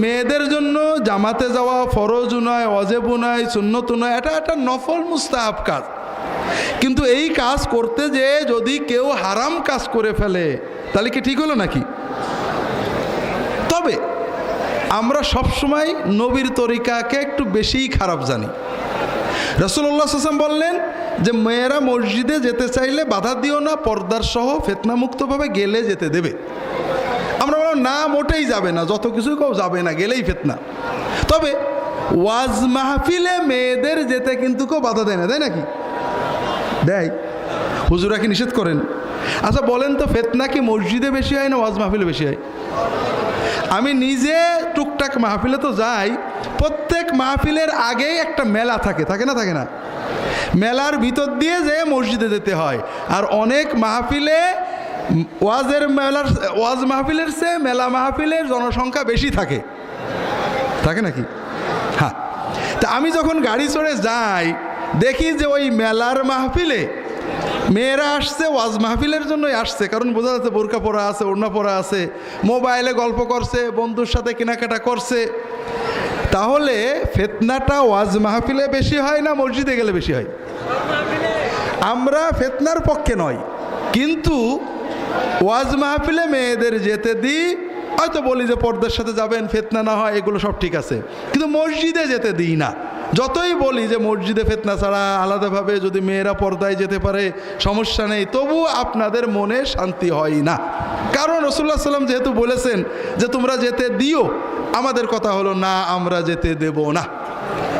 মেয়েদের জন্য জামাতে যাওয়া ফরজ নয়, ওয়াজিব নয়, সুন্নত নয়, এটা একটা নফল মুস্তাহাব কাজ। কিন্তু এই কাজ করতে যে যদি কেউ হারাম কাজ করে ফেলে তাহলে কি ঠিক হলো নাকি? তবে আমরা সবসময় নবীর তরিকাকে একটু বেশিই খারাপ জানি। রাসূলুল্লাহ সাল্লাল্লাহু আলাইহি ওয়াসাল্লাম বললেন যে মেয়েরা মসজিদে যেতে চাইলে বাধা দিও না, পর্দার সহ ফিতনামুক্তভাবে গেলে যেতে দেবে। আমরা বললাম না, মোটেই যাবে না, যত কিছু কেউ যাবে না, গেলেই ফিতনা। তবে ওয়াজ মাহফিলে মেয়েদের যেতে কিন্তু কেউ বাধা দেয় না, দেয় নাকি? দেয়। হুজুরা কি নিষেধ করেন? আচ্ছা বলেন তো, ফিতনা কি মসজিদে বেশি হয় না ওয়াজ মাহফিলে বেশি হয়? আমি নিজে টুকটাক মাহফিলে তো যাই। প্রত্যেক মাহফিলের আগেই একটা মেলা থাকে, থাকে না? থাকে না? মেলার ভিতর দিয়ে যে মসজিদে যেতে হয়। আর অনেক মাহফিলে ওয়াজ মাহফিলের চেয়ে মেলা মাহফিলের জনসংখ্যা বেশি থাকে, থাকে নাকি? হ্যাঁ। তা আমি যখন গাড়ি চড়ে যাই দেখি যে ওই মেলার মাহফিলে মেয়েরা আসছে ওয়াজ মাহফিলের জন্যই আসছে, কারণ বোঝা যাচ্ছে বোরকা পরা আছে, ওড়না পরা আছে, মোবাইলে গল্প করছে, বন্ধুর সাথে কেনাকাটা করছে। তাহলে ফিতনাটা ওয়াজ মাহফিলে বেশি হয় না মসজিদে গেলে বেশি হয়? আমরা ফিতনার পক্ষে নয়, কিন্তু ওয়াজ মাহফিলে মেয়েদের যেতে দিই। হয়তো বলি যে পর্দার সাথে যাবেন, ফিতনা না হয়, এগুলো সব ঠিক আছে, কিন্তু মসজিদে যেতে দিই না। যতই বলি যে মসজিদে ফিতনা ছাড়া আলাদাভাবে যদি মেয়েরা পর্দায় যেতে পারে সমস্যা নেই, তবু আপনাদের মনে শান্তি হয় না। কারণ রাসূলুল্লাহ সাল্লাল্লাহু আলাইহি ওয়াসাল্লাম যেহেতু বলেছেন যে তোমরা যেতে দিও, আমাদের কথা হলো না, আমরা যেতে দেব না।